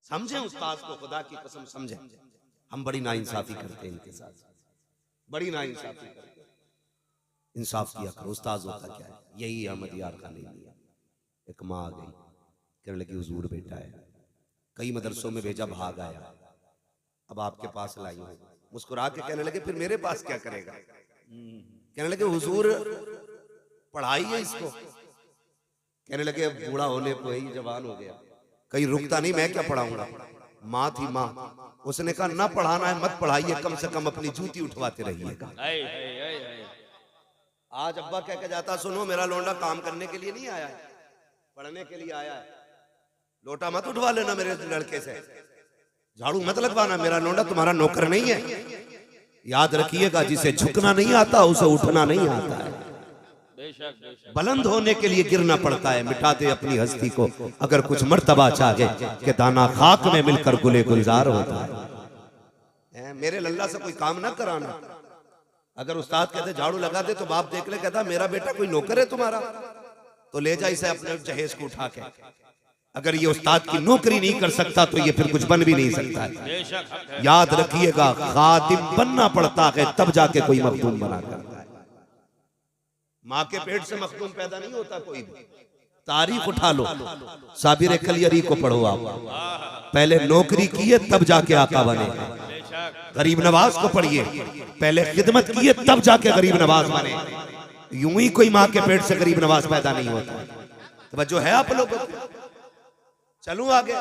समझे उस्ताद को, खुदा की कसम समझे। हम बड़ी नाइंसाफी करते हैं इनके साथ, बड़ी नाइंसाफी करते हैं। इंसाफ किया करो। उस्ताद होता क्या है, यही अहमद यार खान ने लिया। एक माँ आ गई, कहने लगी हुजूर बेटा है, कई मदरसों में भेजा, भाग आया, अब आपके पास लाई हूं। मुस्कुरा के कहने लगे फिर मेरे पास क्या करेगा? कहने लगे हुजूर पढ़ाइए इसको। कहने लगे अब बूढ़ा होने को ही, जवान हो गया, कहीं रुकता नहीं, मैं क्या पढ़ाऊंगा। माँ थी माँ, उसने कहा ना पढ़ाना है मत पढ़ाइए, कम से कम अपनी जूती उठवाते रहिएगा। आज अब्बा कह के जाता, सुनो मेरा लोंडा काम करने के लिए नहीं आया है, पढ़ने के लिए आया है, लोटा मत उठवा लेना मेरे लड़के से, झाड़ू मत लगवाना, मेरा लोंडा तुम्हारा नौकर नहीं है। याद रखिएगा, जिसे झुकना नहीं आता उसे उठना नहीं आता है। बुलंद होने के लिए गिरना पड़ता है। मिटा दे अपनी हस्ती को अगर कुछ मर्तबा चाहे कि दाना खाक में मिलकर गुले गुलजार होता है। मेरे लल्ला से कोई काम ना कराना। अगर उस्ताद कहते झाड़ू लगा दे तो बाप देख ले, कहता मेरा बेटा कोई नौकर है तुम्हारा, तो ले जा इसे अपने जहेज को उठा के। अगर ये उस्ताद की नौकरी नहीं कर सकता तो ये फिर कुछ बन भी नहीं सकता है। याद रखिएगा, खादिम बनना पड़ता है तब जाके कोई मखदूम बना करता है। माँ के पेट से मखदूम पैदा नहीं होता कोई भी। तारीख उठा लो, साबिर कलियरी को पढ़ो आप, पहले नौकरी किए तब जाके आका बने। गरीब नवाज को पढ़िए, पहले खिदमत किए तब जाके गरीब नवाज बने। यूं ही कोई माँ के पेट से गरीब नवाज पैदा नहीं होता। तो जो है आप लोग, चलूं आगे।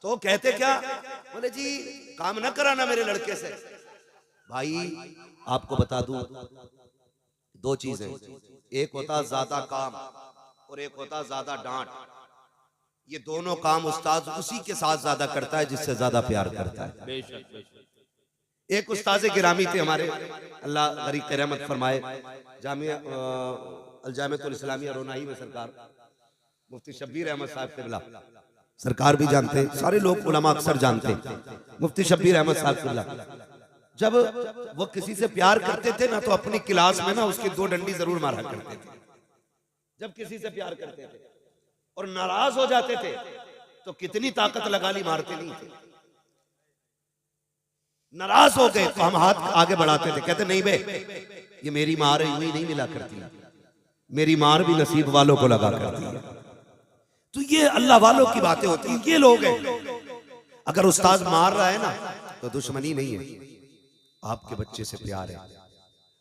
तो कहते क्या, बोले जी काम ना कराना मेरे लड़के से। भाई आपको बता दूं, दो चीजें, एक होता ज्यादा काम और एक होता ज्यादा डांट। ये दोनों काम उस्ताद उसी के साथ ज्यादा करता है जिससे ज्यादा प्यार करता है। एक उस्ताद गिरामी थे हमारे, अल्लाह गरीब रहमत फरमाए, जामिया अल-जामिअतुल इस्लामिया रोनाई में सरकार मुफ्ती शब्बीर अहमद साहब किबला, सरकार भी जानते, सारे लोग उलमा अक्सर जानते, मुफ्ती शब्बीर अहमद साहब किबला। जब वो किसी से प्यार करते थे ना, तो अपनी क्लास में ना उसकी दो डंडी जरूर मारा करते थे। जब किसी से प्यार करते थे और नाराज हो जाते थे तो कितनी ताकत लगा ली, मारते नहीं थे। नाराज हो गए तो हम हाथ आगे बढ़ाते थे, कहते नहीं बे ये मेरी मार यूं ही नहीं मिला करती, मेरी मार भी नसीब वालों को लगा करती है। तो ये अल्लाह वालों की बातें होती हैं। ये लोग हैं, अगर उस्ताद मार रहा है ना तो दुश्मनी नहीं है, आपके बच्चे से प्यार है,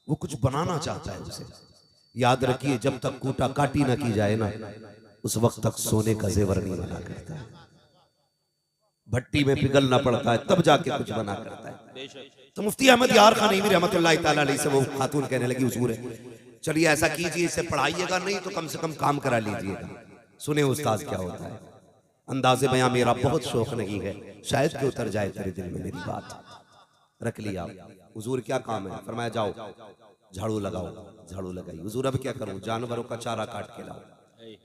वो कुछ बनाना चाहता है उसे। याद रखिए, जब तक कूटा काटी ना की जाए ना, उस वक्त तक सोने का जेवर नहीं बना करता है। भट्टी में पिघलना पड़ता है तब जाके कुछ बना करता है। तो मुफ्ती अहमद यार खान रहमतुल्लाह ताला अलैहि से वो खातून कहने लगी, हुजूर है चलिए ऐसा कीजिए, इसे पढ़ाइएगा नहीं तो कम से कम काम करा लीजिएगा। सुने उस्ताद क्या होता है। अंदाज़े बयां मेरा बहुत शौक नहीं है, शायद कि उतर जाए तेरे दिल में मेरी बात। रख लिया। हुजूर क्या काम है? फरमाया जाओ झाड़ू लगाओ। झाड़ू लगाई। हुजूर अब क्या करूं? जानवरों का चारा काट के लाओ।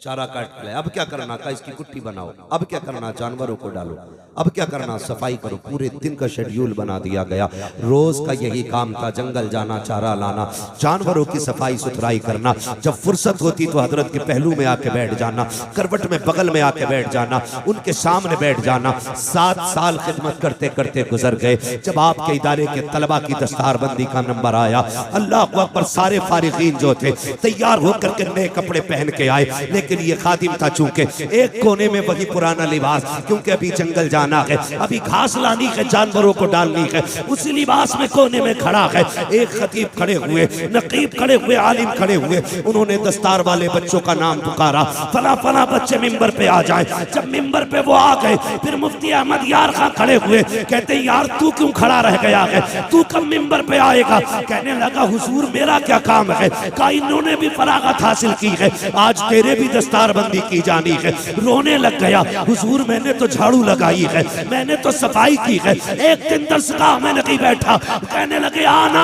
चारा काट के लाए। अब क्या करना? का इसकी कुट्टी बनाओ। अब क्या करना? जानवरों को डालो। अब क्या करना? सफाई करो। पूरे दिन का शेड्यूल बना दिया गया। रोज का यही काम था, जंगल जाना, चारा लाना, जानवरों की सफाई सुथराई करना। जब फुर्सत होती तो हजरत के पहलू में आके बैठ जाना, करवट में बगल में आके बैठ जाना, उनके सामने बैठ जाना। 7 साल खिदमत करते करते गुजर गए। जब आपके इदारे के तलबा की दस्तारबंदी का नंबर आया, अल्लाह अकबर, सारे फारिगीन जो थे तैयार होकर के नए कपड़े पहन के आए। लेकिन ये खादिम था, चूंकि एक कोने में वही पुराना लिबास, क्योंकि अभी जंगल जाना है, अभी घास लानी है, जानवरों को डालनी है, उसी लिबास में कोने में खड़ा है। एक खतीब खड़े हुए, नकीब खड़े हुए, आलिम खड़े हुए। उन्होंने दस्तार वाले बच्चों का नाम पुकारा, फला फला बच्चे मिंबर पे आ जाए। जब मिंबर पे वो आ गए, फिर मुफ्ती अहमद यार खां खड़े हुए। कहते यार तू क्यों खड़ा रह गया है, तू कब मिंबर पे आएगा? कहने लगा हुजूर मेरा क्या काम है, का इन्होंने भी फरागत हासिल की है, आज तेरे भी दस्तारबंदी की जानी है। रोने लग गया, हुजूर मैंने तो झाड़ू लगाई है, मैंने तो सफाई की है। एक दिन दरसगाह में नहीं बैठा, कहने लगे आना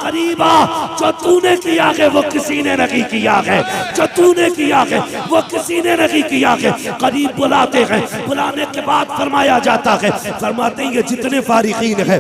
करीबा, जो तूने किया है वो किसी ने नहीं किया है, जो तूने किया है वो किसी ने नहीं किया है। करीब बुलाते हैं, बुलाने के बाद फरमाया जाता है, फरमाते हैं जितने फारिगीन है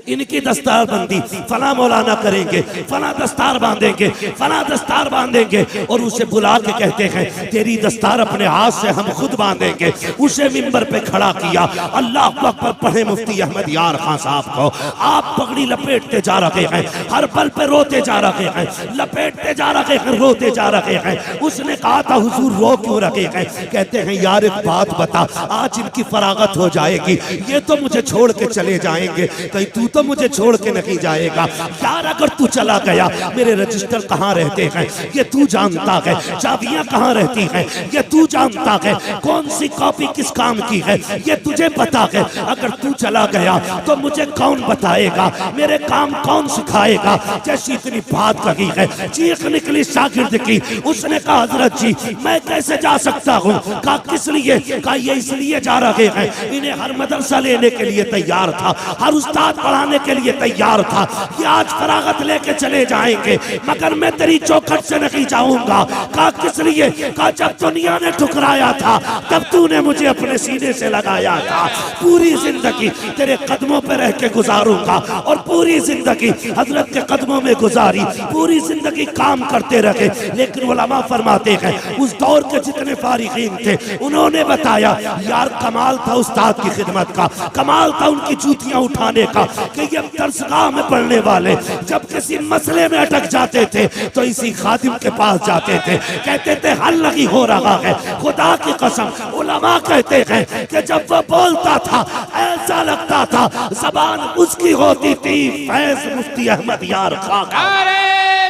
इनकी दस्तारबंदी फला मौलाना करेंगे, फला दस्तार बांधेंगे, फला दस्तार बांधेंगे। और उसे बुला के कहते हैं तेरी दस्तार अपने हाथ से हम खुद बांधेंगे। उसे मिंबर पे खड़ा किया। अल्लाह अकबर पढ़े मुफ्ती अहमद यार खान साहब को। आप पगड़ी लपेटते जा रहे हैं, हर पल पे रोते जा रहे हैं, लपेटते जा रहे हैं, रोते जा रहे हैं। उसने कहा था हुजूर रो क्यों रहे हैं? कहते हैं यार एक बात बता, आज इनकी फरागत हो जाएगी, ये तो मुझे छोड़ के चले जाएंगे, कहीं तू तो मुझे छोड़ के नहीं जाएगा। यार अगर तू चला गया, मेरे रजिस्टर कहाँ रहते हैं ये तू जानता है, चाबियां कहाँ रहती हैं ये तू जानता है, कौन सी कॉपी किस काम की है ये तुझे पता है। अगर तू चला गया तो मुझे कौन बताएगा, मेरे काम कौन सिखाएगा? जैसी इतनी बात कही है, चीख निकली शागिर्द की। उसने कहा हजरत जी मैं कैसे जा सकता हूँ? कहा किस लिए? कहा ये इसलिए जा रहे हैं, इन्हें हर मदरसा लेने के लिए तैयार था, हर उस्ताद पढ़ाने के लिए तैयार था, ये आज फरागत लेके चले जाएंगे, मगर मैं तेरी चौखट से नहीं जाऊंगा। कहा किस लिए? कहा जब दुनिया ने ठुकराया था तब तूने मुझे अपने सीने से लगाया था, पूरी जिंदगी तेरे कदमों पे रह के गुजारूंगा, और पूरी जिंदगी हजरत के कदमों में गुजारी, पूरी जिंदगी काम करते रहे। लेकिन उलमा फरमाते हैं उस दौर के जितने फारिगीन थे उन्होंने बताया यार कमाल था उस्ताद की खिदमत का, कमाल था उनकी जूतियां उठाने का, कि ये दरसगाह में पढ़ने वाले जब किसी मसले में अटक जाते थे तो इसी खादिम के पास जाते थे, कहते थे हल नहीं हो रहा है। खुदा की कसम उलमा कहते हैं कि जब वो बोलता था ऐसा लगता था जबान उसकी होती थी फैज मुफ्ती अहमद यार खान। नारे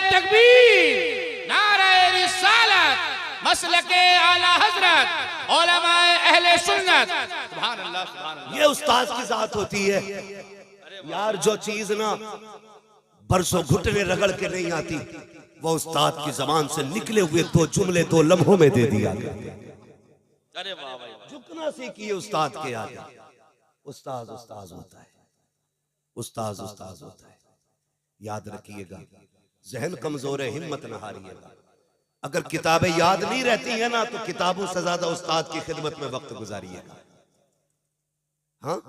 तकबीर, नारे रिसालत, मसलके आला हजरत, उलमाए अहले सुन्नत। सुभान अल्लाह, सुभान अल्लाह। ये उस्ताद की जात होती है यार, जो चीज ना बरसों घुटने रगड़ के नहीं आती वो उस्ताद की जबान से निकले हुए दो जुमले 2 लम्हों में दे दिया गया। अरे वाह भाई, झुकना सीखिए उस्ताद के आगे। उस्ताद उस्ताद होता है, उस्ताद उस्ताद होता है। याद रखिएगा, जहन कमजोर है, हिम्मत न हारिएगा। अगर किताबें याद नहीं रहती है ना तो किताबों से ज्यादा उस्ताद की खिदमत में वक्त गुजारिएगा। हाँ,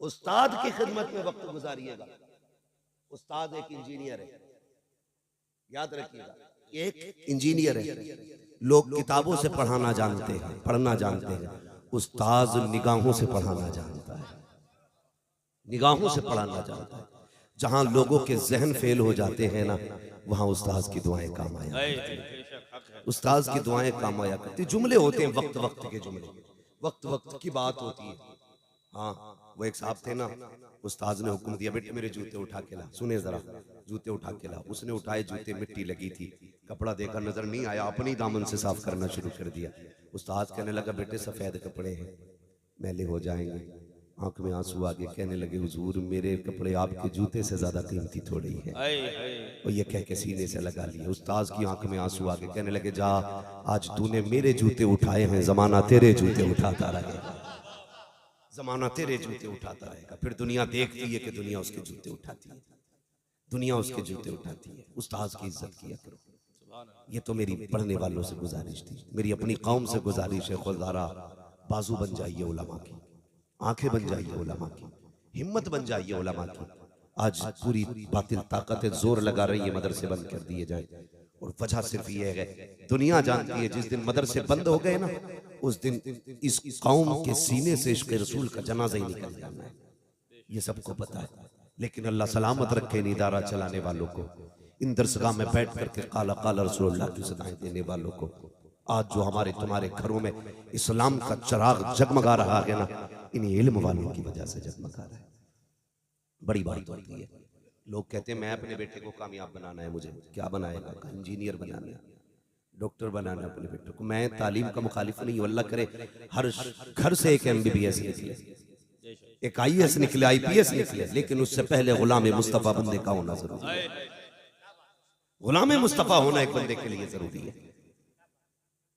उस्ताद की खिदमत में वक्त गुजारिएगा। उस्ताद एक इंजीनियर है, याद रखिएगा, एक इंजीनियर है। लोग किताबों से पढ़ाना जानते हैं, पढ़ना जानते हैं, उस्ताद निगाहों से पढ़ाना जानता है, निगाहों से पढ़ाना जानता है। जहां लोगों के जहन फेल हो जाते हैं ना वहां उस्ताद की दुआएं काम आया, उस्ताद की दुआएं काम आया करती। जुमले होते हैं वक्त वक्त के जुमले, वक्त वक्त की बात होती है। हाँ, वो एक साहब थे ना, उस्ताद ने हुक्म दिया बेटे मेरे जूते उठा के ला। सुने जरा, जूते उठा के ला। उसने उठाए जूते, मिट्टी लगी थी, कपड़ा देखा नजर नहीं आया, अपनी दामन से साफ करना शुरू कर दिया। उस्ताद कहने लगा बेटे सफेद कपड़े हैं, मैले हो जाएंगे। आंख में आंसू आ गए, कहने लगे हुजूर मेरे कपड़े आपके जूते से ज्यादा कीमती थोड़ी है। और ये कह के सीने से लगा लिया। उस्ताद की आंख में आंसू आ गए, कहने लगे जा आज तूने मेरे जूते उठाए हैं, जमाना तेरे जूते उठाता रहेगा, जमाना तेरे जूते उठाता रहेगा। फिर दुनिया देखती है कि दुनिया उसके जूते उठाती है, दुनिया उसके जूते उठाती है। उस्ताद की इज्जत किया करो। ये तो मेरी पढ़ने वालों से गुजारिश थी, मेरी अपनी कौम से गुजारिश है। खुदारा बाजू बन जाइए उलमा की, आंखें बन जाइए उलमा की, हिम्मत बन जाइए उलमा की। आज पूरी बातिल ताकतें जोर लगा रही है मदरसे बंद कर दिए जाए, और वजह सिर्फ ये है दुनिया जानती है जिस दिन मदरसे बंद हो गए ना उस दिन इस कौम के सीने से इश्क़ रसूल का जनाजा ही निकल जाना है, ये सबको पता है। लेकिन अल्लाह सलामत रखे इन इदारा चलाने वालों को, इन दरसगाह में बैठ करके काला काला रसूलुल्लाह की सदाएं देने वालों को। आज जो हमारे तुम्हारे घरों में इस्लाम का चिराग जगमगा रहा है ना, इन इल्म वालों की वजह से जगमगा रहा है। बड़ी बात होती है। लोग कहते हैं मैं अपने बेटे को कामयाब बनाना है, मुझे क्या बनाएगा? इंजीनियर बनाना है, डॉक्टर बनाना है अपने बेटे को। मैं तालीम का मुखालिफ नहीं हूं, अल्लाह करे हर घर से एक MBBS निकले, एक IAS निकले, IPS निकले, लेकिन उससे पहले गुलाम मुस्तफा बंदे का होना जरूरी है। गुलाम मुस्तफा होना एक बंदे के लिए जरूरी है।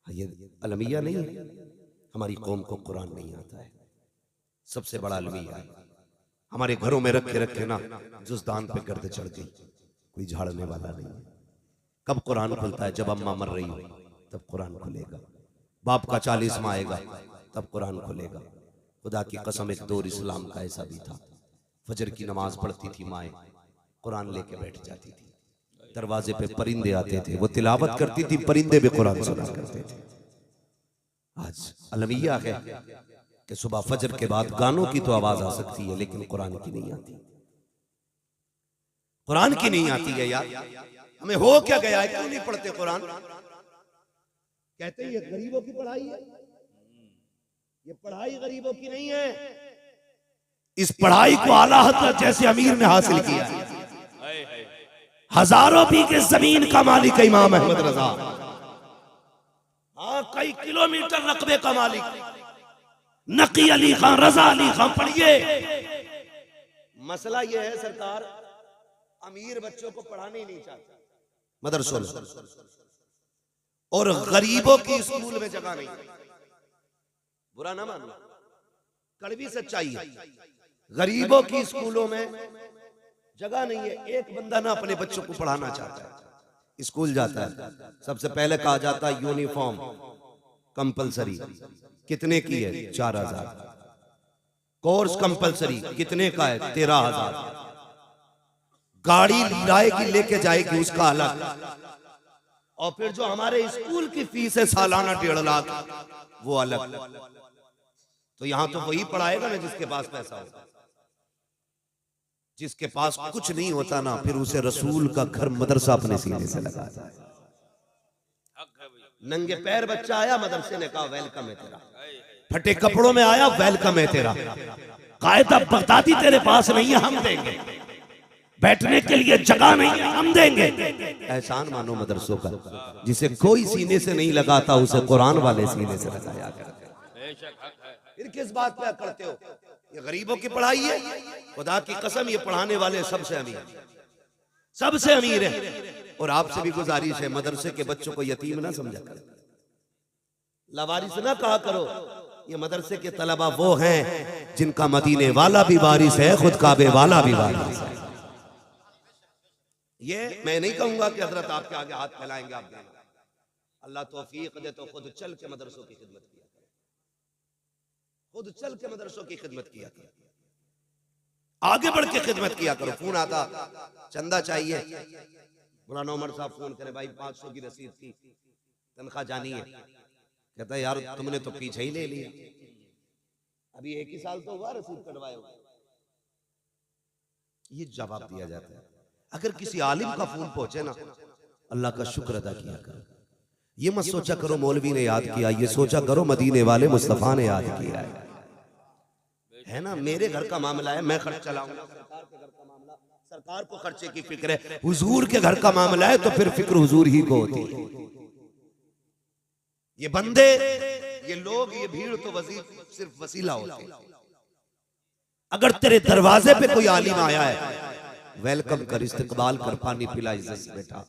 ये अलमिया नहीं है, हमारी कौम को कुरान नहीं आता है, सबसे बड़ा अलमिया है। हमारे घरों में रखे रखे ना जुज़दान पे गर्द चढ़ गई, कोई झाड़ने वाला नहीं है। कब कुरान खुलता है? जब अम्मा मर रही हो तब कुरान खुलेगा, बाप का 40वां आएगा तब कुरान खुलेगा। खुदा की कसम एक दौर इस्लाम का ऐसा भी था, फजर की नमाज पढ़ती थी माएँ, कुरान लेके बैठ जाती थी, दरवाजे पे परिंदे आते थे, वो तिलावत करती थी, परिंदे भी कुरान सुना करते थे। आज अलमिया है, कि सुबह फजर के बाद गानों की तो आवाज आ सकती है लेकिन कुरान की नहीं आती, कुरान की नहीं आती है यार। हमें हो क्या गया है, क्यों नहीं पढ़ते कुरान? कहते हैं ये गरीबों की पढ़ाई है, ये पढ़ाई गरीबों की नहीं है। इस पढ़ाई को आला हज़रत जैसे अमीर ने हासिल किया है। हजारों बीघे जमीन का मालिक है इमाम अहमद रजा। हाँ, कई किलोमीटर रकबे का मालिक नकी अली खान, रजा अली खान। पढ़िए, मसला यह है सरकार, अमीर बच्चों को पढ़ाना ही नहीं चाहता मदरसों में, और गरीबों की स्कूल में जगह नहीं। बुरा ना मानो, कड़वी सच्चाई है। गरीबों की स्कूलों में जगह नहीं है। एक बंदा ना अपने बच्चों को पढ़ाना चाहता है, स्कूल जाता है, सबसे पहले कहा जाता है यूनिफॉर्म कंपलसरी। कितने की है? 4000। कोर्स कंपलसरी कितने का है? 13000। गाड़ी लाएगी लेके जाएगी उसका अलग, और फिर जो हमारे स्कूल की फीस है सालाना 1.5 लाख, वो अलग। तो यहां तो वही पढ़ाएगा ना जिसके पास पैसा हो। जिसके पास कुछ नहीं होता ना, फिर उसे रसूल का घर मदरसा अपने सीने से लगा जाए। नंगे पैर बच्चा आया मदरसे ने कहा वेलकम है तेरा, फटे कपड़ों में आया वेलकम है तेरा, कायदा बगदादी तेरे पास नहीं है हम देंगे, बैठने के लिए जगह नहीं है हम देंगे। एहसान मानो मदरसों का, जिसे कोई सीने से नहीं लगाता उसे कुरान वाले सीने से लगाया करते। फिर किस बात पे करते हो? ये गरीबों की पढ़ाई है। खुदा की कसम ये पढ़ाने वाले सबसे अमीर, सबसे अमीर है। और आपसे भी गुजारिश है, मदरसे के बच्चों को यतीम ना समझा करो, लावारिस ना कहा करो। ये मदरसे के तलबा वो हैं जिनका मदीने वाला भी वारिस है, खुद काबे वाला भी वारिस है। ये मैं नहीं कहूंगा कि हजरत आपके आगे हाथ फैलाएंगे आप देना। अल्लाह तौफीक दे तो खुद चल के मदरसों की खिदमत किया, खुद चल के मदरसों की खिदमत किया करो, आगे बढ़ के खिदमत किया करो। फोन आता चंदा चाहिए, मौलाना उमर साहब फोन करे, भाई 500 की रसीद थी, तनख्वाह जानी है। कहता है यार तुमने तो पीछे ही ले लिया, अभी 1 ही साल तो हुआ रसीद कटवाए हो। ये जवाब दिया जाता है। अगर किसी आलिम का फोन पहुंचे ना, अल्लाह का शुक्र अदा किया करो। ये मत सोचा करो मौलवी ने याद किया, ये सोचा करो मदीने वाले मुस्तफा ने याद किया है ना। मेरे घर का मामला है, मैं खर्च चलाऊंगा, सरकार के घर का मामला, सरकार को खर्चे की फिक्र है। हुजूर के घर का मामला है तो फिर फिक्र हुजूर ही को होती है। ये बंदे, ये लोग, ये भीड़ तो सिर्फ वसीला होते हैं। अगर तेरे दरवाजे पे कोई आलिम आया है, वेलकम कर, इस्तकबाल कर, पानी पिला, इज्जत से बैठा,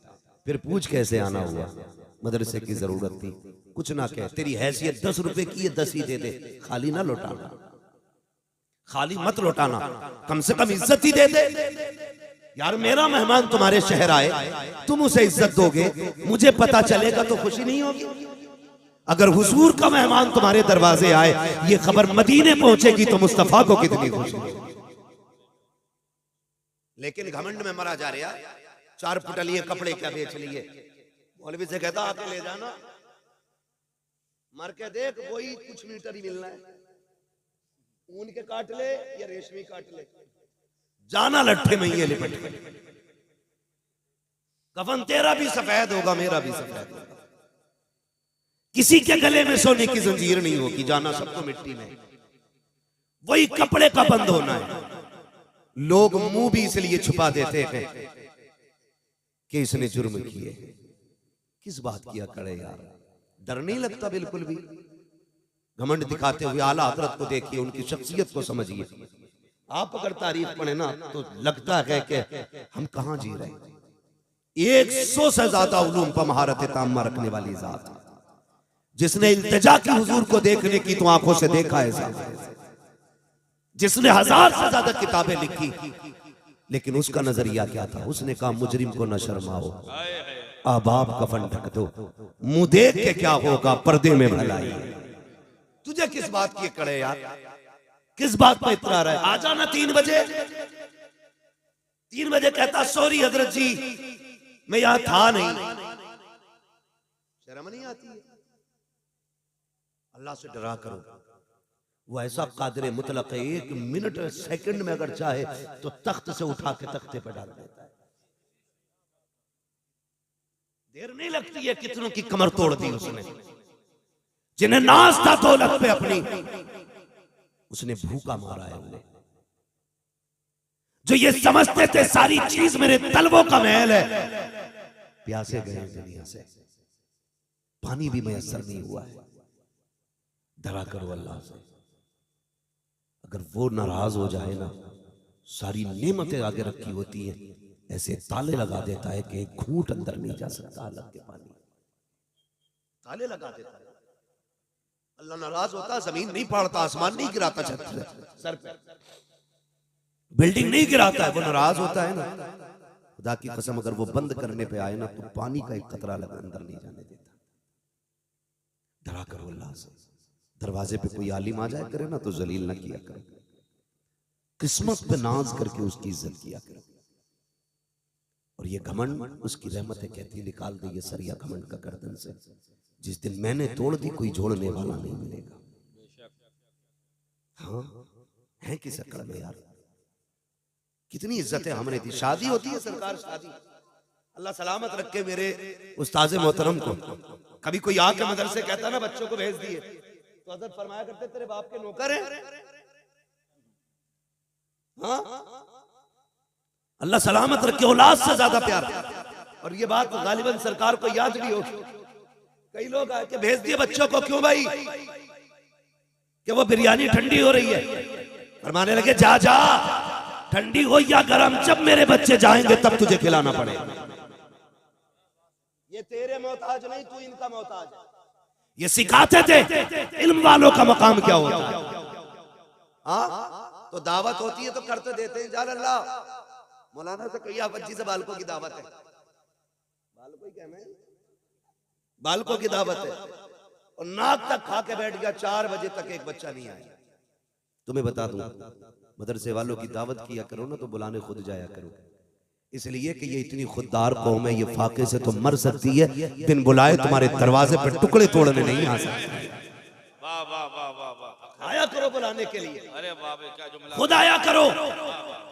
फिर पूछ कैसे आना हुआ, मदरसे की जरूरत थी, कुछ ना कह, तेरी हैसियत 10 रुपए की है 10 ही दे दे, खाली ना लौटाना, खाली मत लौटाना, कम से कम इज्जत ही दे दे। यार मेरा मेहमान तुम्हारे शहर आए, तुम उसे इज्जत दोगे, मुझे पता चलेगा तो खुशी नहीं होगी। अगर हुजूर का मेहमान तुम्हारे दरवाजे आए, ये खबर मदीने पहुंचेगी तो मुस्तफा को कितनी खुशी होगी। लेकिन घमंड में मरा जा रहा, 4 पुटलिए कपड़े क्या बेच लिए, मौलवी से कहता आके ले जाना, मर के देख वही कुछ मीटर ही मिलना है, ऊन के काट ले या रेशमी काट ले, जाना लट्ठे में ये लिपट के। कफन तेरा भी सफेद होगा, मेरा भी सफेद होगा, किसी के गले में सोने की जंजीर नहीं होगी, जाना सबको मिट्टी में। वही कपड़े का बंद होना है। लोग मुंह भी इसलिए छुपा देते हैं कि इसने जुर्म किए। किस बात किया करे यार, डर नहीं लगता बिल्कुल भी। घमंड दिखाते हुए आला हजरत को देखिए, उनकी शख्सियत को समझिए। आप अगर तारीफ पढ़े ना तो लगता है कि हम कहां जी रहे हैं। 100 से ज्यादा उलूम पर महारत ताम्मा रखने वाली जात, जिसने इल्तिजा की हुजूर को देखने की तो आंखों से देखा है, जिसने 1000 से ज्यादा किताबें लिखी, लेकिन उसका नजरिया क्या था? उसने कहा मुजरिम को न शर्माओ, आबाब कफन ढक दो, मुंह देख के क्या होगा, पर्दे में भलाई। तुझे किस बात की कड़े यार, किस बात पर इतरा रहा है? आ जाना 3 बजे। 3 बजे कहता सॉरी हजरत जी मैं यहां था नहीं। शर्म नहीं आती है? अल्लाह से डरा करो। वो ऐसा कादिर मुतलक है, 1 मिनट सेकंड में अगर चाहे तो तख्त से उठा के तख्ते पे डाल देता है। देर नहीं लगती है। कितनों की कमर तोड़ दी उसने, जिन्हें नाज था दौलत पे अपनी, उसने भूखा मारा है उन्हें। जो ये समझते थे सारी चीज मेरे तलवों का महल है, प्यासे गए दुनिया से, पानी भी मैसर नहीं हुआ है। डरा करो अल्लाह से। अगर वो नाराज हो जाए ना, सारी नेमतें आगे रखी होती हैं, ऐसे ताले लगा देता है कि एक घूंट अंदर नहीं जा सकता अलग के पानी, ताले लगा देता है। अल्लाह नाराज होता, जमीन नहीं फाड़ता, आसमान नहीं गिराता छत से सर पे, बिल्डिंग नहीं गिराता है। वो नाराज होता है ना, खुदा की कसम अगर वो बंद करने पे आए ना तो पानी का एक कतरा लगा अंदर नहीं जाने देता। डरा करो अल्लाह से। दरवाजे पे कोई आलिम आ जाए करे ना तो जलील ना किया करो, किस्मत पे नाज करके उसकी इज्जत किया करो। और ये घमंड उसकी रहमत है, कहती निकाल दे ये सरिया घमंड का गर्दन से। जिस दिन मैंने तोड़ दी कोई जोड़ने वाला नहीं मिलेगा। हाँ है किस अकड़ में यार, कितनी इज्जतें हमने दी। शादी होती है सरकार, शादी अल्लाह सलामत रखे मेरे उस्ताद मोहतरम को। कभी कोई आके मदरसे कहता ना बच्चों को भेज दिए तो हज़रत फरमाया करते तेरे बाप के नौकर हैं। हाँ अल्लाह सलामत रखे, औलाद से ज्यादा प्यार। और ये बात गालिबन सरकार को याद भी होगी। कई लोग आके भेज दिए बच्चों को, क्यों भाई, कि वो बिरयानी ठंडी हो रही है। फरमाने लगे जा जा, ठंडी हो या गरम, जब मेरे बच्चे जाएंगे तब तुझे खिलाना पड़ेगा। ये तेरे मोहताज नहीं, तू इनका मोहताज है। ये सिखाते थे इल्म वालों का मकाम क्या होता है। तो दावत होती है तो करते देते हैं। जान अल्लाह मौलाना से कहिए बच्ची से बालकों की दावत है, बालकों ही कहना है, बालकों की दावत है। और नाक तक खा के बैठ गया, 4 बजे तक एक बच्चा नहीं आया। तुम्हें बता दूं मदरसे वालों की दावत किया करो ना तो बुलाने खुद जाया करो, इसलिए कि ये इतनी खुददार कौम है, ये फाके से तो मर सकती है, बिन बुलाए तुम्हारे दरवाजे पर टुकड़े तोड़ने नहीं आ सकती। वाह वाह वाह वाह वाह, आया करो बुलाने के लिए, अरे वाह क्या जुमला, खुद आया करो।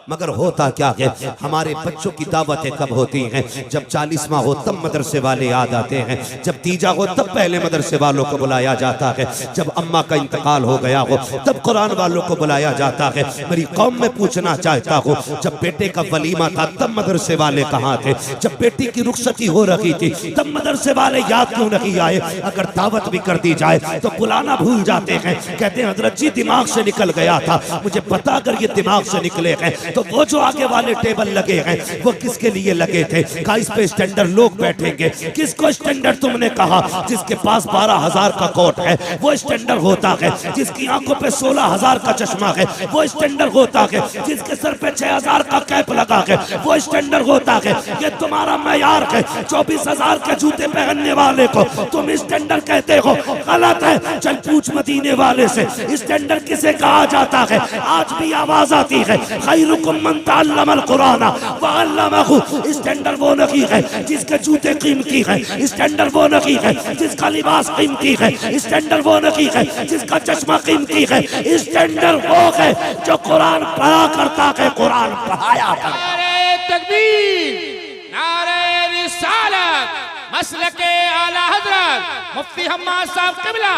मगर होता क्या है, हमारे बच्चों की दावतें कब होती हैं, जब 40वां हो तब मदरसे वाले याद आते हैं, जब तीजा हो तब पहले मदरसे वालों को बुलाया जाता है, जब अम्मा का इंतकाल हो गया हो तब कुरान वालों को बुलाया जाता है। मेरी कौम में पूछना चाहता हूँ, जब बेटे का वलीमा था तब मदरसे वाले कहाँ थे, जब बेटी की रुखसती हो रही थी तब मदरसे वाले याद क्यों नहीं आए। अगर दावत भी कर दी जाए तो बुलाना भूल जाते हैं, कहते हैं हजरत जी दिमाग से निकल गया था। मुझे पता अगर ये दिमाग से निकले हैं तो वो जो आगे वाले टेबल लगे हैं वो किसके लिए लगे थे, का इस पे स्टैंडर्ड लोग बैठेंगे। किसको स्टैंडर्ड तुमने कहा, जिसके पास 12,000 का कोट है वो स्टैंडर्ड होता है, जिसकी आंखों पे 16,000 का चश्मा है वो स्टैंडर्ड होता है, जिसके सर पे 6,000 का कैप लगा है वो स्टैंडर्ड होता है। ये तुम्हारा मैयार है। 24,000 के जूते पहनने वाले को तुम स्टैंडर्ड कहते हो, गलत है। चल पूछ मदीने वाले से स्टैंडर्ड किसे कहा जाता है। आज भी आवाज आती है खैरुकुम मन तअल्लमल कुरान व अल्लमहु। स्टैंडर्ड वो नहीं है जिसके जूते कीमती है, स्टैंडर्ड वो नहीं है जिसका लिबास कीमती है, स्टैंडर्ड वो नहीं है जिसका चश्मा कीमती है, स्टैंडर्ड वो है जो कुरान पढ़ा करता है, कुरान पढ़ाया करता है। नारे तकबीर, नारे रिसालत, मसलके आला हजरत मुफ्ती हम्माद साहब किबला।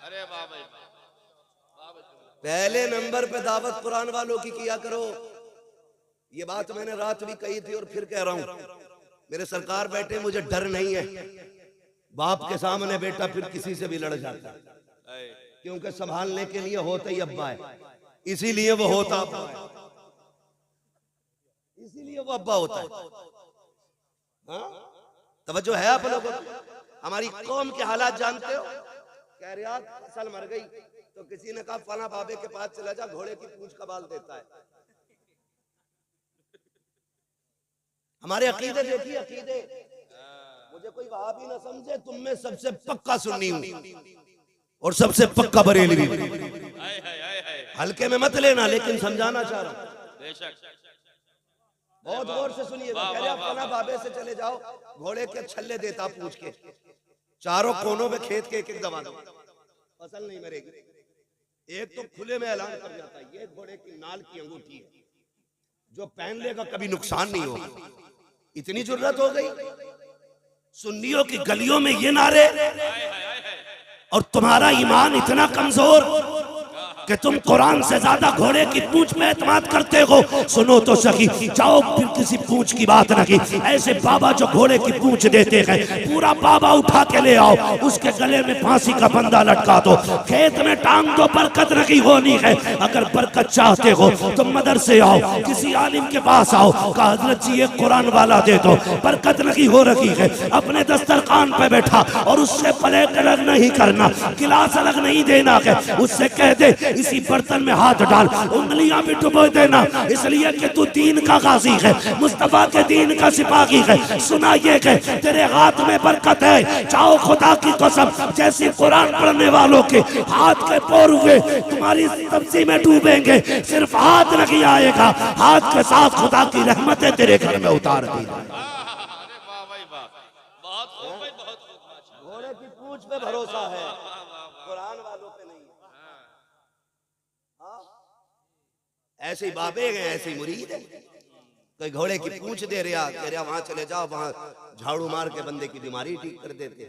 अरे वाह भाई, पहले नंबर पे दावत कुरान वालों की किया करो। ये बात मैंने रात भी कही थी और फिर कह रहा हूं, मेरे सरकार बैठे, मुझे डर नहीं है। बाप के सामने बेटा फिर किसी से भी लड़ जाता है, क्योंकि संभालने के लिए होता ही अब्बा है, इसीलिए वो होता अब्बा है, इसीलिए वो अब्बा होता है। हाँ? तवज्जो है आप लोगों को। हमारी कौम के हालात जानते हो, कह रहे फसल मर गई तो किसी ने कहा फला बाबे के पास चला जा, घोड़े की पूंछ का बाल देता है। हमारे अकीदे देखिए, अकीदे। मुझे कोई वहाबी ना समझे, तुम में सबसे पक्का सुन्नी हूं और सबसे पक्का बरेलवी। हल्के में मत लेना, लेकिन समझाना चाह रहा हूं। बहुत गौर से सुनिए। फला बाबे से चले जाओ, घोड़े के छल्ले देता पूछ के, चारों कोनों में खेत के एक एक दबा दो, फसल नहीं मरेगी। एक तो खुले में ऐलान कर जाता है ये घोड़े की नाल की अंगूठी है, जो पहन लेगा कभी नुकसान नहीं होगा। इतनी जरूरत हो गई सुन्नियों की गलियों में ये नारे, और तुम्हारा ईमान इतना कमजोर कि तुम कुरान से ज्यादा घोड़े की पूंछ में एतमाद करते हो। सुनो तो सही, जाओ फिर किसी पूंछ की बात न की, ऐसे बाबा जो घोड़े की पूंछ देते हैं, पूरा बाबा उठा के ले आओ, उसके गले में फांसी का फंदा लटका दो, खेत में टांग दो, बरकत नहीं होनी है। अगर बरकत चाहते हो तो मदरसे आओ, किसी आलिम के पास आओ, कहा हजरत जी एक कुरान वाला दे दो, बरकत नहीं हो रही है। अपने दस्तरखान पे बैठा और उससे प्लेट अलग नहीं करना, गिलास अलग नहीं देना है, उससे कह दे इसी बर्तन में हाथ डाल, उंगलियां भी डुबो देना, इसलिए कि तू दीन का गाजी है, मुस्तफा के दीन का सिपाही है। सुना ये कि तेरे हाथ में बरकत है, चाहो खुदा की कसम जैसे कुरान पढ़ने वालों के हाथ के पोर हुए तुम्हारी सब्जी में डूबेंगे, सिर्फ हाथ नहीं आएगा, हाथ के साथ खुदा की रहमतें तेरे घर में उतार दी। अरे वाह भाई वाह, बहुत खूब भाई, बहुत खूब। घोड़े की पूंछ पे भरोसा है, कुरान वालों पे नहीं। ऐसे ही बाबे हैं, ऐसे ही मुरीद है। कोई घोड़े की पूंछ दे रहा, कह रहा वहां चले जाओ, वहां झाड़ू मार के बंदे की बीमारी ठीक कर देते।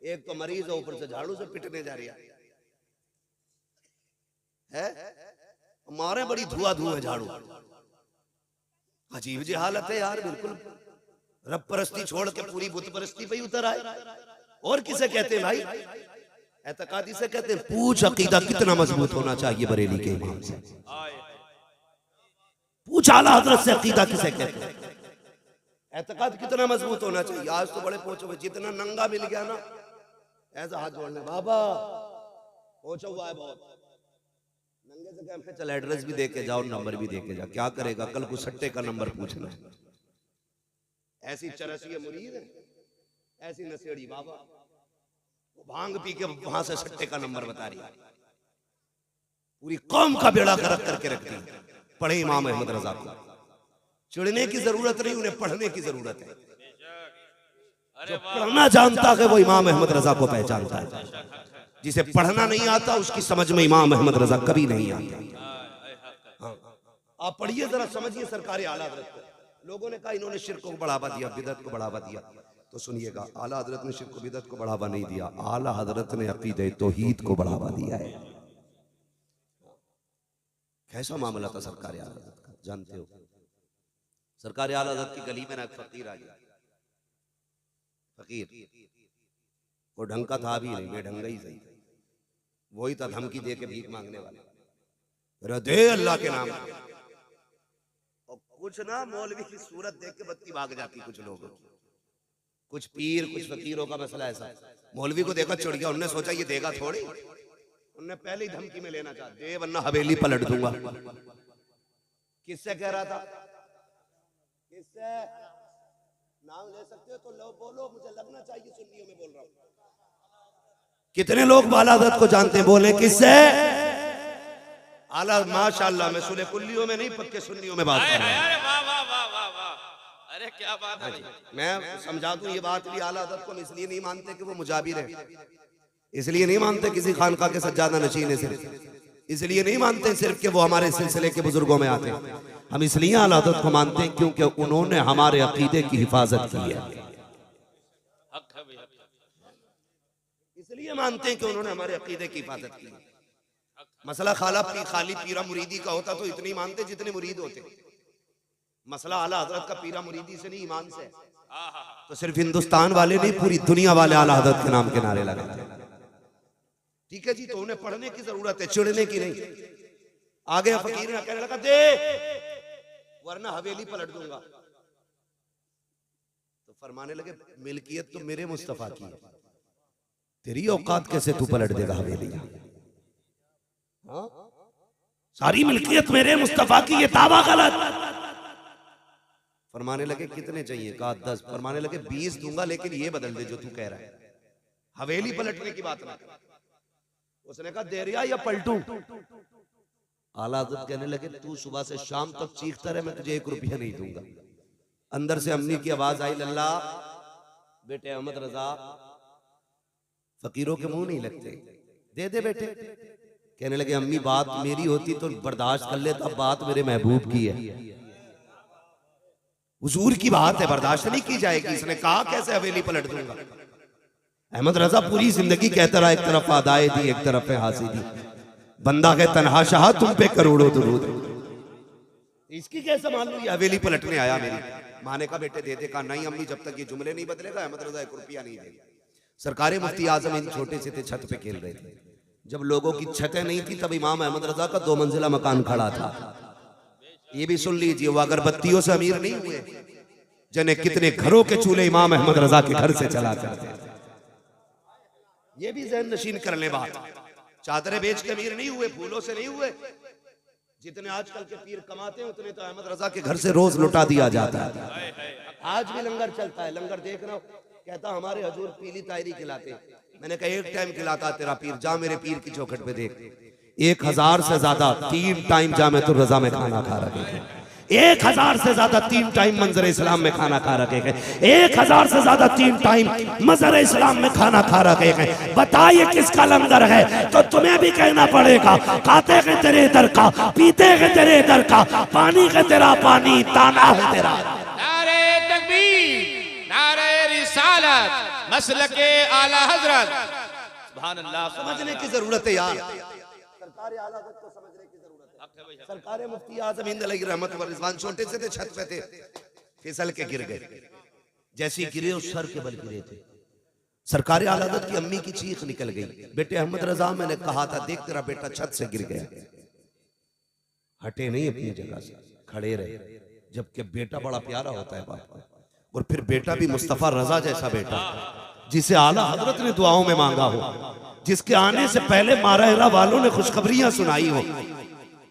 एक तो मरीज है, ऊपर से झाड़ू से पिटने जा रहा है, मारे बड़ी धुआं धुआं झाड़ू। अजीब जी हालत है यार, बिल्कुल रब परस्ती छोड़ के पूरी बुत परस्ती पे ही उतर आए। और किसे कहते हैं भाई? एतकादी से कहते हैं। पूछ अकीदा कितना मजबूत होना चाहिए बरेली के इमाम से, पूछ आला हजरत से अकीदा किसे कहते हैं, एतकाद कितना मजबूत होना चाहिए। आज तो बड़े पहुंचे हुए, जितना नंगा मिल गया ना ऐसा हाथ जोड़ने, बाबा पहुंचा हुआ है बहुत, नंगे से क्या चल एड्रेस भी दे के जाओ, नंबर भी दे के जाओ, क्या करेगा कल को सट्टे का नंबर पूछना है। ऐसी चरसी मुरीद है, ऐसी नशेड़ी बाबा, भांग पी के वहां से सट्टे का नंबर बता रही है, पूरी कौम का बेड़ा गर्क करके रखती है। पढ़े इमाम अहमद रजा को, चिढ़ने की जरूरत नहीं, उन्हें पढ़ने की जरूरत है। जो पढ़ना जानता है वो इमाम अहमद रजा को पहचानता है, जिसे पढ़ना नहीं आता उसकी समझ में इमाम अहमद रजा कभी नहीं आता। आप पढ़िए जरा, समझिए सरकार आला हजरत को। लोगों ने कहा इन्होंने शिर्क को बढ़ावा दिया, बिदअत को बढ़ावा दिया, तो सुनिएगा आला हजरत ने शिर्क को बिदअत को बढ़ावा नहीं दिया, आला हजरत ने अकीदे तौहीद को बढ़ावा दिया है। कैसा मामला था सरकार आला हजरत का, जानते हो? सरकार आला हजरत की गली में ना फकीर आ गया, फकीर वो ढंग का था भी नहीं, बेढंगा ही सही, वही था धमकी दे के भीख मांगने वाला, दे अल्लाह के नाम। और कुछ ना मौलवी की सूरत देख के बत्ती भाग जाती कुछ लोगों की, कुछ पीर कुछ फकीरों का मसला ऐसा, मौलवी को देखा चिढ़ गया, उन्होंने सोचा ये देगा थोड़ी, उन्होंने पहले ही धमकी में लेना चाहा, दे वरना हवेली पलट दूंगा। किससे कह रहा था? किससे? नाम ले सकते हो तो लो, बोलो, मुझे लगना चाहिए सुन्नियों में बोल रहा हूं। कितने लोग आला हजरत को जानते हैं, बोले किससे? आला माशाल्लाह, मैं सुने कुल्लियों में नहीं पक्के सुन्नियों में बात कर रहा हूं। अरे वाह वाह वाह वाह वाह, अरे क्या बात है। मैं समझा दूं ये बात भी, आला हजरत को हम इसलिए नहीं मानते कि वो मुजाबिर है, इसलिए नहीं मानते किसी खानका के सज्जादा नशीन है, सिर्फ इसलिए नहीं मानते सिर्फ कि वो हमारे सिलसिले के बुजुर्गों में आते हैं। हम इसलिए आला हजरत को मानते हैं क्योंकि उन्होंने हमारे अकीदे की हिफाजत की है, इसलिए मानते हैं कि उन्होंने हमारे अकीदे की हिफाजत की है। मसला खाली पीरा मुरीदी का होता तो इतनी मानते जितने मुरीद होते। मसला आला हजरत का पीरा मुरीदी से नहीं, ईमान से। तो सिर्फ हिंदुस्तान वाले नहीं, पूरी दुनिया वाले आला हजरत के नाम के नारे लगाते हैं। ठीक है जी, तो उन्हें पढ़ने की जरूरत है, चिढ़ने की नहीं। आगे फकीर ने कहने लगा दे वरना हवेली पलट दूंगा। तो फरमाने लगे मिल्कियत तो मेरे मुस्तफा की है, तेरी औकात कैसे तू पलट देगा हवेली? हाँ? सारी मिल्कियत मेरे मुस्तफा की, ये दावा गलत। फरमाने लगे कितने चाहिए? कहा 10। फरमाने लगे 20 दूंगा, लेकिन ये बदल दे जो तू कह रहा है, हवेली पलटने की बात ना। उसने कहा दे रिया या पलटू? आला हज़रत कहने लगे तू सुबह से शाम तक चीखता रहे, मैं तुझे 1 रुपया नहीं दूंगा। अंदर से अम्मी की आवाज आई, लल्ला बेटे अहमद रजा फकीरों के मुंह नहीं लगते, दे दे बेटे। कहने लगे अम्मी बात मेरी होती तो बर्दाश्त कर लेता, बात मेरे महबूब की है, हुजूर की बात है, बर्दाश्त नहीं की जाएगी। इसने कहा कैसे हवेली पलट दूंगा। अहमद रजा पूरी जिंदगी कहता रहा, एक तरफ अदाए दी एक तरफ हासी दी, बंदा है तन्हा शाह तुम पे करोड़ों दुरूद। इसकी कैसे मान लो ये हवेली पलटने आया मेरी। माँ ने कहा बेटे दे दे, कहा नहीं अम्मी जब तक ये जुमले नहीं बदलेगा अहमद रजा 1 रुपया नहीं देगा। सरकार मुफ्ती आजम इन छोटे से थे, छत पे खेल रहे थे। जब लोगों की छतें नहीं थी तब इमाम अहमद रजा का 2 मंजिला मकान खड़ा था। ये भी सुन लीजिए, वो अगरबत्तियों से अमीर नहीं हुए, जिन्हें कितने घरों के चूल्हे इमाम अहमद रजा के घर से चला करते थे। ये भी ज़हन नशीन कर ले बात। चादरें बेच के अमीर नहीं हुए, फूलों से नहीं हुए। जितने आजकल के पीर कमाते हैं उतने तो अहमद रजा के घर से रोज लुटा दिया जाता है। आज भी लंगर चलता है, लंगर देख रहा हूं, कहता हमारे हजूर पीली तायरी खिलाते। मैंने कहा 1 टाइम खिलाता तेरा पीर, जा मेरे पीर की चौखट पे देख, 1000 से ज्यादा 3 टाइम जामे तो रजा में खाना खा रखे हैं। 1000 से ज्यादा 3 टाइम मंजर इस्लाम में खाना खा रखे हैं। 1000 से ज्यादा 3 टाइम मंजर इस्लाम में खाना खा रखे हैं। बताइए किसका लंगर है? तो तुम्हें भी कहना पड़ेगा, खाते हैं तेरे दर का, पीते हैं तेरे दर का, पानी है तेरा पानी, ताना है तेरा। नारे तकबीर, नारे रिसालत, मसलके आला हजरत। सुभान अल्लाह। समझने की जरूरत है यार, सरकार आला हजरत को समझने की जरूरत है। सरकार मुफ्ती आजम हिंद अलैहि रहमत व रिजवान छोटे से थे, छत पे थे, फिसल के गिर गए। जैसे गिरे उस सर के बल गिरे थे। सरकार आला हजरत की अम्मी की चीख निकल गई, बेटे अहमद रजा मैंने कहा था देख तेरा बेटा छत से गिर गया। हटे नहीं अपनी जगह से, खड़े रहे। जबकि बेटा बड़ा प्यारा होता है बाप को, और फिर बेटा भी मुस्तफा रजा जैसा बेटा, जिसे आला हजरत ने दुआओं में मांगा हो, जिसके आने से पहले माराहरा वालों ने खुशखबरियां सुनाई हो,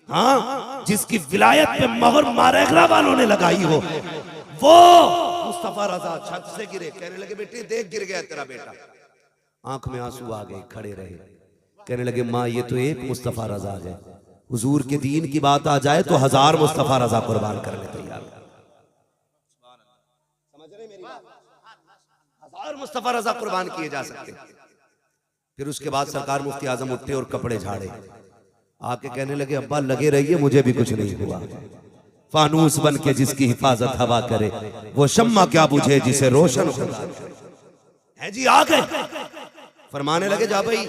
हाँ, जिसकी विलायत पे मोहर माराहरा वालों ने लगाई हो, वो मुस्तफा रजा छत से गिरे। कहने लगे बेटे देख गिर गया तेरा बेटा। आंख में आंसू आ गए, खड़े रहे। कहने लगे माँ ये तो एक मुस्तफा रजा है, हुजूर के दीन की बात आ जाए तो 1000 मुस्तफा रजा कुर्बान करने तैयार। समझ रहे मेरी बात? 1000 मुस्तफा रजा कुर्बान किए जा सकते। फिर उसके बाद सरकार मुफ्ती आजम उठे और कपड़े झाड़े, आके कहने लगे अब्बा लगे रहिए, मुझे भी कुछ नहीं हुआ। फानूस बन के जिसकी हिफाजत हवा करे, वो शम्मा क्या बुझे जिसे रोशन है। जी आ गए, फरमाने लगे जा भाई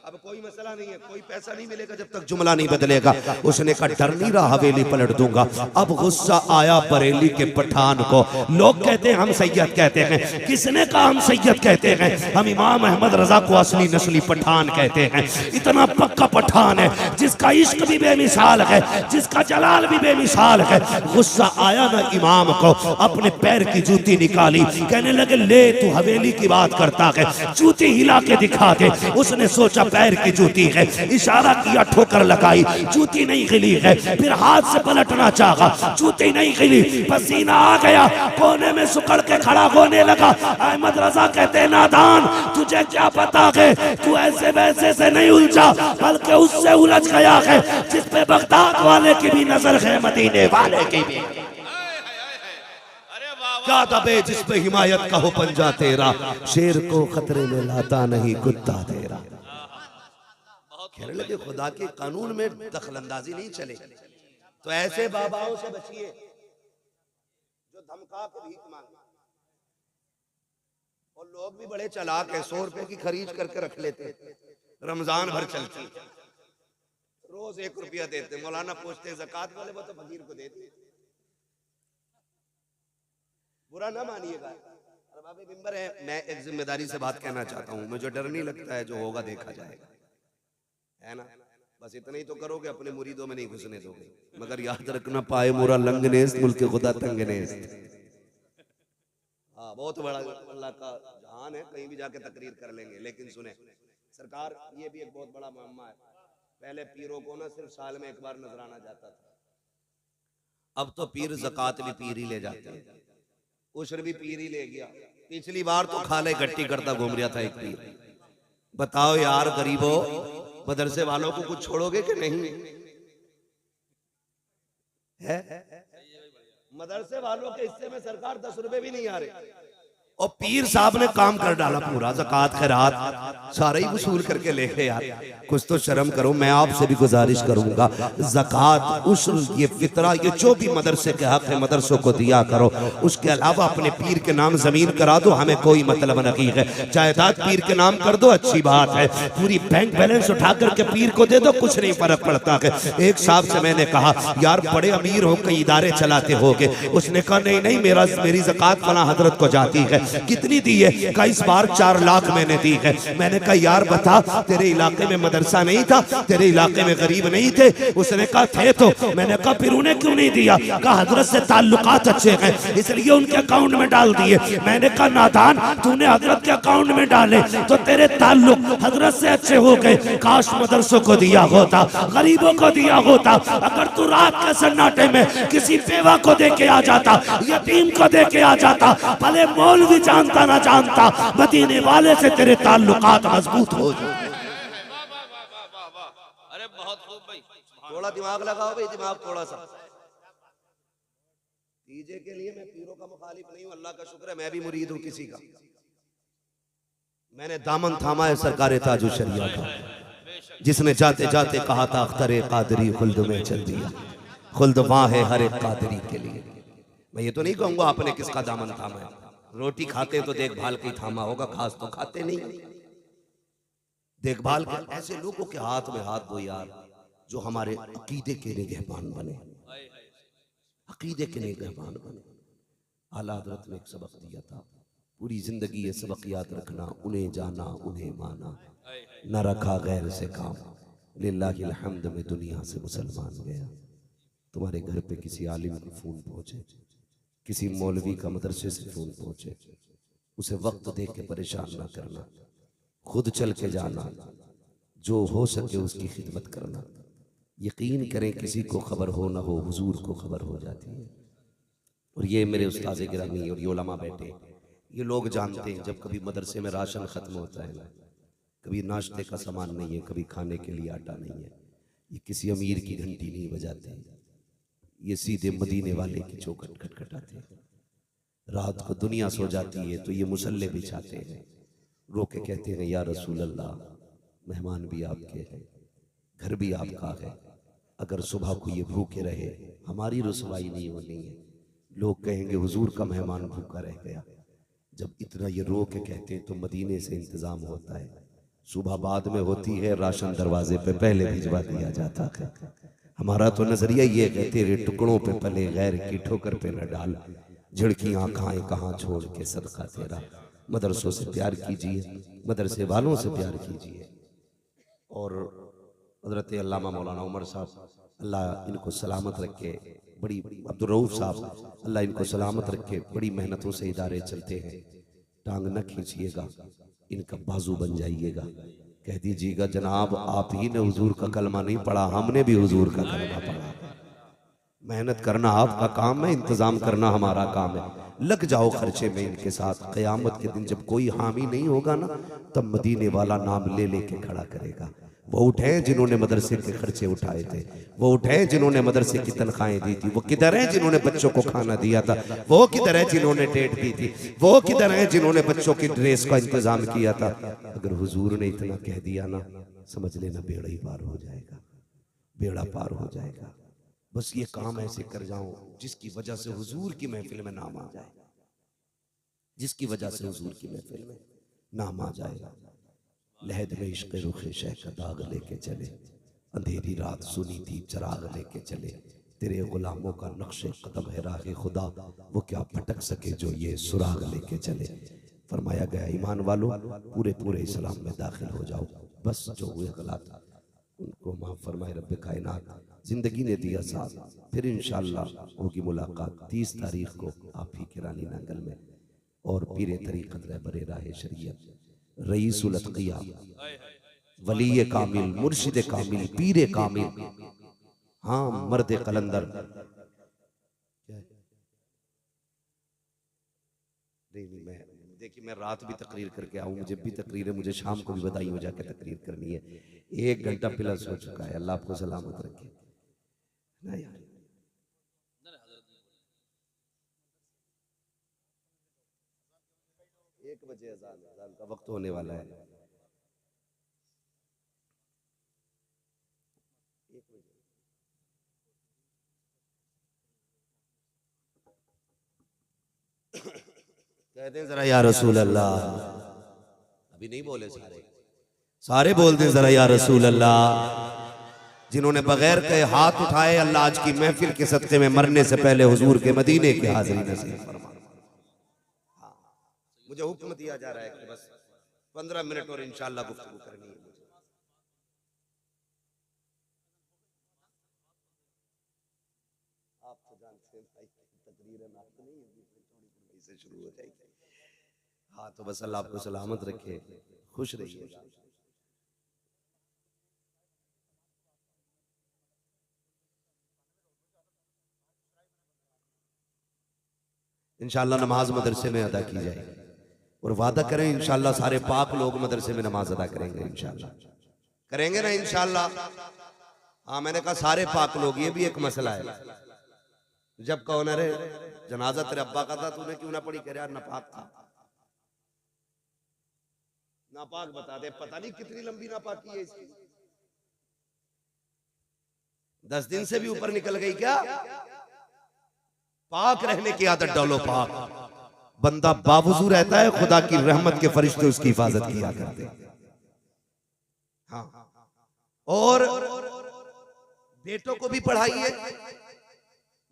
अब कोई मसला नहीं है, कोई पैसा नहीं मिलेगा जब तक जुमला नहीं बदलेगा। उसने कहा डर नहीं रहा, हवेली पलट दूंगा। अब गुस्सा आया बरेली के पठान को। लोग कहते हैं हम सैयद कहते हैं, किसने कहा हम सैयद कहते हैं? हम इमाम अहमद रजा को असली नस्ली पठान कहते हैं। इतना पक्का पठान है जिसका इश्क भी बेमिसाल है, जिसका जलाल भी बेमिसाल है। गुस्सा आया ना इमाम को, अपने पैर की जूती निकाली, कहने लगे ले तू हवेली की बात करता है, जूती हिला के दिखा दे। उसने सोचा पैर की जूती है, इशारा किया, ठोकर लगाई, जूती नहीं हिली है। फिर हाथ से पलटना चाहा, जूती नहीं हिली, पसीना आ गया, कोने में सुकड़ के खड़ा होने लगा। अहमद रजा कहते नादान तुझे क्या पता है, तू ऐसे वैसे से नहीं उलझा, बल्कि उससे उलझ गया है जिस पे बगदाद वाले की भी नजर है, मदीने वाले की भी। क्या दबे जिस पे हिमायत का हो पंजा तेरा, शेर को खतरे में लाता नहीं कुत्ता तेरा। कहने लगे खुदा के कानून में दखलंदाजी नहीं चले, तो ऐसे बाबाओं से बचिए जो धमका के भीख मांगे। और लोग भी बड़े चालाक हैं, 100 रुपए की खरीद करके रख लेते, रमजान भर चलती, रोज 1 रुपया देते। मौलाना पूछते ज़कात वाले, वो तो फकीर को देते। बुरा ना मानिएगा, अरबाब मिंबर है, मैं एक जिम्मेदारी से बात कहना चाहता हूँ। मुझे डर नहीं लगता है, जो होगा देखा जाएगा, है ना। बस इतना ही तो करोगे, अपने मुरीदों में नहीं घुसने दोगे। मगर याद रखना पाए मोरा लंगनेस मुल्क खुदा तंगनेस। हाँ बहुत बड़ा अल्लाह का जहान है, कहीं भी जाके तकरीर कर लेंगे। लेकिन सुने सरकार, ये भी एक बहुत बड़ा मामला है। पहले पीरों को ना सिर्फ साल में 1 बार नजराना जाता था, अब तो पीर ज़कात भी पीर ही ले जाते हैं, उशर भी पीर ही ले गया। पिछली बार तो खाले गट्टी करता घूम रहा था एक पीर। बताओ यार गरीबों, मदरसे वालों को कुछ छोड़ोगे कि नहीं? है मदरसे वालों के हिस्से में सरकार 10 रुपए भी नहीं आ रहे, और पीर साहब ने काम कर डाला पूरा, ज़कात खैरात सारे ही वसूल करके लेके यार कुछ तो शर्म करो। मैं आपसे भी गुजारिश करूंगा ज़कात उश्र ये फितरा ये जो भी मदरसे के हक है मदरसों को दिया करो। उसके अलावा अपने पीर के नाम जमीन करा दो, हमें कोई मतलब नहीं है। जायदाद पीर के नाम कर दो, अच्छी बात है। पूरी बैंक बैलेंस उठा करके पीर को दे दो, कुछ नहीं फर्क पड़ता है। एक साहब से मैंने कहा यार बड़े अमीर हो कई इदारे चलाते होगे। उसने कहा नहीं नहीं मेरी ज़कात फला हजरत को जाती है। कितनी दी है? कहा इस बार 4 लाख मैंने दी है। मैंने कहा यार बता तेरे इलाके में मदरसा नहीं था, तेरे इलाके में गरीब नहीं थे? उसने कहा थे तो। मैंने कहा फिर उन्हें क्यों नहीं दिया? कहा हजरत से ताल्लुकात अच्छे हैं इसलिए उनके अकाउंट में डाल दिए। मैंने कहा नादान तूने हजरत के अकाउंट में डाले तो तेरे ताल्लुक हजरत से अच्छे हो गए। काश मदरसों को दिया होता, गरीबों को दिया होता। अगर तू रात के सन्नाटे में किसी बेवा को दे के आ जाता, यतीम को दे के आ जाता, भले मौलवी जानता ना जानता, मदीने वाले से तेरे ताल्लुकात मजबूत हो जाए। अरे बहुत खूब भाई, थोड़ा दिमाग लगाओ भाई, दिमाग थोड़ा सा। तीजे के लिए मैं पीरों का मुखालिफ नहीं हूं, अल्लाह का शुक्र है मैं भी मुरीद हूं किसी का। मैंने दामन थामा है सरकार ताजु शरिया का, जिसने जाते जाते कहा था अख्तरे कादरी खुल्द में चल दिया, खुल्द वहां है हर एक कादरी के लिए। मैं ये तो नहीं कहूंगा आपने किसका दामन थामा है। रोटी खाते तो देखभाल की थामा होगा, खास तो खाते नहीं। देखभाल के ऐसे लोगों के हाथ में हाथ दो यार जो हमारे अकीदे के निगहबान बने, अकीदे के निगहबान बने। आला हज़रत ने एक सबक दिया था, पूरी जिंदगी ये सबक याद रखना, उन्हें जाना उन्हें माना, न रखा गैर से काम, लिल्लाहिल हम्द में दुनिया से मुसलमान गया। तुम्हारे घर पे किसी आलिम को फोन पहुंचे, किसी मौलवी का मदरसे से फोन पहुंचे, उसे वक्त दे के परेशान ना करना, खुद चल के जाना, जो हो सके उसकी खिदमत करना। यकीन करें किसी को खबर हो ना हो, हुजूर को खबर हो जाती है। और ये मेरे उस्ताद गिरामी और ये उलमा बैठे, ये लोग जानते हैं जब कभी मदरसे में राशन खत्म होता है ना, कभी नाश्ते का सामान नहीं है, कभी खाने के लिए आटा नहीं है, ये किसी अमीर की घंटी नहीं बजाते, ये सीधे मदीने वाले की चौखट खटखटाते हैं। रात को दुनिया सो जाती है तो ये मुसल्ले बिछाते हैं, रो के कहते हैं या रसूल अल्लाह मेहमान भी आपके हैं, घर भी आपका है, अगर सुबह को ये भूखे रहे हमारी रुसवाई नहीं होनी है, लोग कहेंगे हुजूर का मेहमान भूखा रह गया। जब इतना ये रो के कहते हैं तो मदीने से इंतजाम होता है, सुबह बाद में होती है, राशन दरवाजे पे पहले भिजवा दिया जाता है। हमारा तो नजरिया ये है तेरे टुकड़ों पे पले गैर की ठोकर पे न डाल, झिड़कियां खाएं कहाँ छोड़ के सदका तेरा। मदरसों से प्यार कीजिए, मदरसे वालों से प्यार कीजिए। और हजरत अल्लामा मौलाना उमर साहब अल्लाह इनको सलामत रखे, बड़ी अब्दुल रऊफ साहब अल्लाह इनको सलामत रखे, बड़ी मेहनतों से इदारे चलते हैं। टांग न खींचिएगा, इनका बाजू बन जाइएगा, कह दीजिएगा जनाब आप ही ने हुजूर का कलमा नहीं पढ़ा, हमने भी हुजूर का कलमा पढ़ा। मेहनत करना आपका काम है, इंतजाम करना हमारा काम है। लग जाओ खर्चे में इनके साथ। क़यामत के दिन जब कोई हामी नहीं होगा ना, तब मदीने वाला नाम ले लेके खड़ा करेगा। वो उठे जिन्होंने मदरसे के खर्चे उठाए थे, वो उठे जिन्होंने मदरसे की तनख्वाहें दी थी, वो किधर है जिन्होंने बच्चों को खाना दिया था, वो किधर है जिन्होंने डेट दी थी, वो किधर है जिन्होंने बच्चों की ड्रेस का इंतजाम किया था। अगर हुजूर ने इतना कह दिया ना, समझ लेना बेड़ा ही पार हो जाएगा, बेड़ा पार हो जाएगा। बस ये काम ऐसे कर जाओ जिसकी वजह से हुजूर की महफिल में नाम आ जाए, जिसकी वजह से हुजूर की महफिल में नाम आ जाएगा। लहद में इश्क़ रुखे शह का दाग लेके चले, अंधेरी रात सुनी थी चराग लेके चले, तेरे गुलामों का नक्शे कदम है राह खुदा, वो क्या भटक सके जो ये सुराग लेके चले। फरमाया गया ईमान वालों पूरे पूरे इस्लाम में दाखिल हो जाओ, बस जो हुए गलत उनको माफ़ फरमाए रब्बे कायनात। जिंदगी ने दिया साथ, फिर इंशाअल्लाह होगी मुलाकात 30 तारीख को आप ही के रानी नांगल में। और पीरे तरीक़त रहबरे राह शरीयत रईसुल अत्क़िया वली कामिल मुर्शिद कामिल पीरे कामिल, हाँ मर्द कलंदर। नहीं मैं देखिए मैं रात भी तकरीर करके आऊँ, मुझे भी तकरीर है, मुझे शाम को भी बधाई हो जाके तकरीर करनी है। 1 घंटा प्लस हो चुका है, अल्लाह आपको सलामत रखे ना यार। बजे अजान का वक्त होने वाला है। 1 बजे कहते हैं जरा या रसूल अल्लाह, अभी नहीं बोले सारे बोलते हैं जरा या रसूल अल्लाह। जिन्होंने बगैर कहे हाथ उठाए, अल्लाह आज की महफिल के सदक़े में मरने से पहले हुजूर के मदीने की हाज़िरी नसीब फरमा। मुझे हुक्म दिया जा रहा है कि बस 15 मिनट और इंशाअल्लाह गुफ्तगू करनी है मुझे। आप तो जानते हैं भाई, तकरीर में आपको नहीं है, थोड़ी से शुरू हो जाएगी। हाँ तो बस अल्लाह आपको सलामत रखे, खुश रहिए। इंशाअल्लाह नमाज मदरसे में अदा की जाएगी और वादा करें इंशाअल्लाह सारे पाक लोग मदरसे में नमाज अदा करेंगे, इंशाअल्लाह करेंगे ना इंशाअल्लाह। हाँ मैंने कहा सारे पाक लोग, ये भी एक मसला है। जब कहो ना रे जनाजा तेरे अब्बा का था, तूने क्यों ना पढ़ी? कह यार नापाक था। नापाक बता दे, पता नहीं कितनी लंबी नापाकी है इसकी, 10 दिन से भी ऊपर निकल गई क्या? पाक रहने की आदत डालो। पाक बंदा बावजू रहता है, खुदा की रहमत के फरिश्ते उसकी हिफाजत किया करते हैं। हाँ और बेटों को भी पढ़ाइए,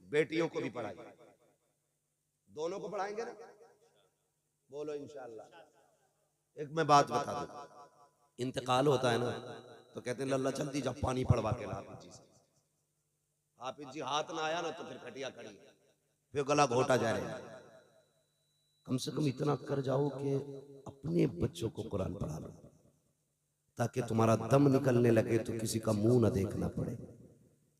बेटियों को भी पढ़ाइए, दोनों को पढ़ाएंगे ना? बोलो इंशाअल्लाह। एक मैं बात बता दूं, इंतकाल होता है ना तो कहते हैं लल्ला जल्दी जा पानी पड़वा के ला हाफिज जी। हाफिज जी हाथ ना आया ना तो फिर खटिया खड़ी, फिर गला घोटा जा रहा है। कम से कम इतना कर जाओ कि अपने बच्चों को कुरान पढ़ा लो, ताकि तुम्हारा दम निकलने लगे तो किसी का मुंह ना देखना पड़े।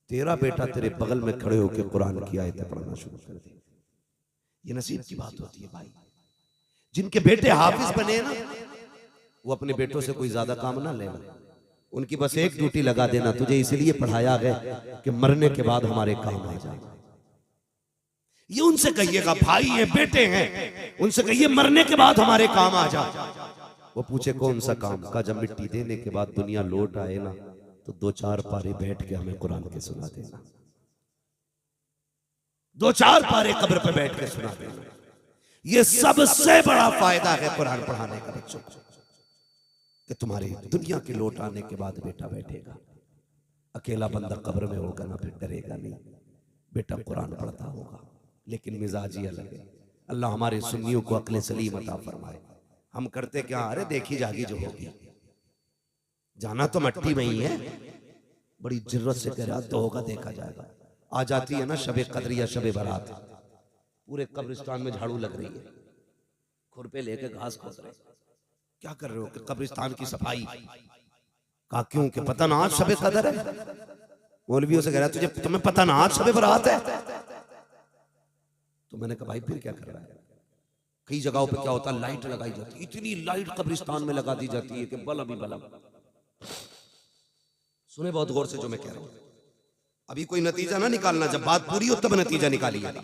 तेरा बेटा तेरे बगल में खड़े होकर कुरान की आयतें पढ़ना शुरू कर दे। ये नसीब की बात होती है भाई। जिनके बेटे हाफिज बने ना, वो अपने बेटों से कोई ज्यादा काम ना लेना, उनकी बस एक ड्यूटी लगा देना, तुझे इसलिए पढ़ाया गया कि मरने के बाद हमारे काम आ जाए। ये उनसे कहिएगा, भाई हैं बेटे हैं, उनसे कहिए मरने के बाद हमारे काम आ जाए। वो पूछे कौन सा काम? का जब मिट्टी देने के बाद दुनिया लौट आए ना तो 2-4 पारे बैठ के हमें कुरान के सुना देना, 2-4 पारे कब्र पे बैठ के सुना देना। ये सबसे बड़ा फायदा है कुरान पढ़ाने का बच्चों को, कि तुम्हारी दुनिया के लौट आने के बाद बेटा बैठेगा, अकेला बंदा कब्र में होगा ना, फिर डरेगा नहीं, बेटा कुरान पढ़ता होगा। लेकिन मिजाज ही अलग है। अल्लाह हमारे सुन्नियों को अक्ल सलीम अता फरमाए। हम करते क्या, अरे देखी जागी जो होगी, जाना तो मट्टी में ही है, बड़ी जिर्रत से कह रहा तो होगा, देखा जाएगा। आ जाती है ना शबे कद्र या शबे बारात, पूरे कब्रिस्तान में झाड़ू लग रही है, खुरपे लेके घास खोद रहे, क्या कर रहे हो? कि कब्रिस्तान की सफाई। कहा क्यों? कि पता ना आज शबे कद्र है। मौलवियों से कह रहा तुझे, तुम्हें पता ना आज शबे बारात है? तो मैंने कहा भाई फिर क्या कर रहा है? कई जगहों पे क्या होता है, लाइट लगाई जाती है, इतनी लाइट कब्रिस्तान में लगा दी जाती है कि बल्ब ही बल्ब। सुने बहुत गौर से जो मैं कह रहा हूं, अभी कोई नतीजा ना निकालना, जब बात पूरी हो तब नतीजा निकालिएगा।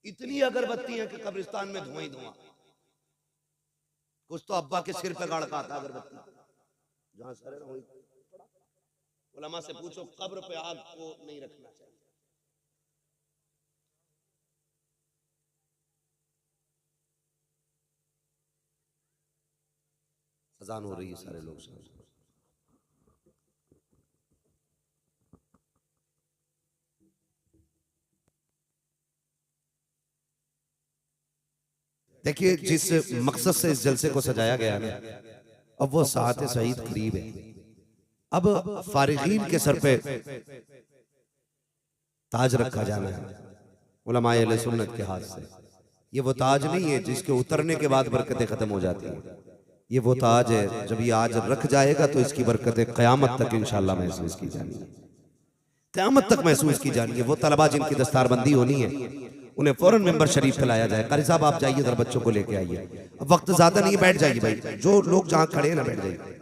इतनी अगरबत्ती है कि कब्रिस्तान में धुआं ही धुआं। कुछ तो अब्बा के सिर पे गाड़ का आता अगरबत्ती, जहां सर है ना वही। उलमा से पूछो कब्र पे आग को नहीं रखना चाहिए। अजान हो रही है, सारे लोग सामने। देखिए जिस मकसद से इस जलसे को सजाया गया ना, अब वो सात सईद करीब है। अब फारिगीन के सर पे ताज रखा जाना है उलमाए अहले सुन्नत के हाथ से। ये वो ताज नहीं है जिसके उतरने के बाद बरकतें खत्म हो जाती हैं। ये वो ताज है, जब ये आज रख जाएगा तो इसकी बरकतें क़यामत तक इंशाअल्लाह महसूस की जानी है, क़यामत तक महसूस की जानी है। वो तलबा जिनकी दस्तारबंदी होनी है, उन्हें फौरन मेंबर शरीफ पे लाया जाए। कारी साहब आप जाइए, इधर बच्चों को लेके आइए। अब वक्त ज्यादा नहीं, बैठ जाइए भाई, जो लोग जहां खड़े हैं ना बैठ जाइए।